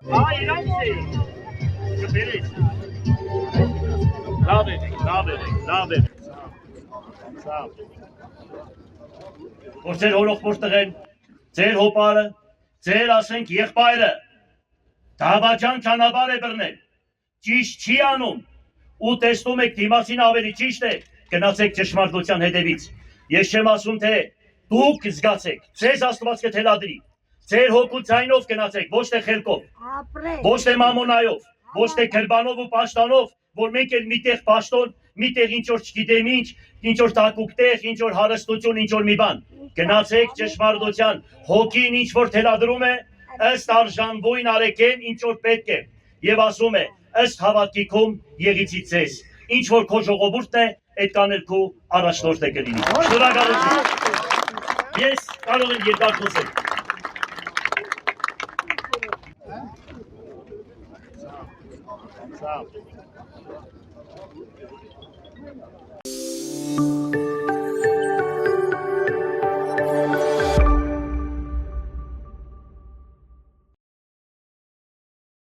իրանց է։ Կբերես։ Լավ եք։ Որ ձեր հորոխբոր տղեն, ձեր հոպարը, ձեր ասենք եղբայրը, դավաճան ճանապարհ է բռնել, ճիշտ չի անում, ու տեսնում եք դիմացին ավելի ճիշտ է, գնացեք ճշմարտության հետևից։ Ես չեմ ասում, թե դուք զգացեք, ձեզ Աստված կթելադրի, ձեր հոգու ձայնով գնացեք, ոչ թե խելքով, ոչ թե մամոնայով, ոչ թե գրբանով ու պաշտանով, որ մենք էլ միտեղ պաշտոն, միտեղ ինչ-որ չգիտեմ ինչ-որ թակուկ տեղ, ինչ-որ հարստություն, ինչ-որ մի բան։ Գնացեք ճշմարտության, հոգին ինչ-որ թելադրում է, ըստ արժանվույն արեք ինչ-որ պետք է, և ասում է, ըստ հավատքիքում եղիցի ձեզ, ինչ-որ քո ժողովուրդն է, այդ կանել քո առաջնորդը կլինի։ Շնորհակալություն։ Ես կարող եմ երկար խոսել։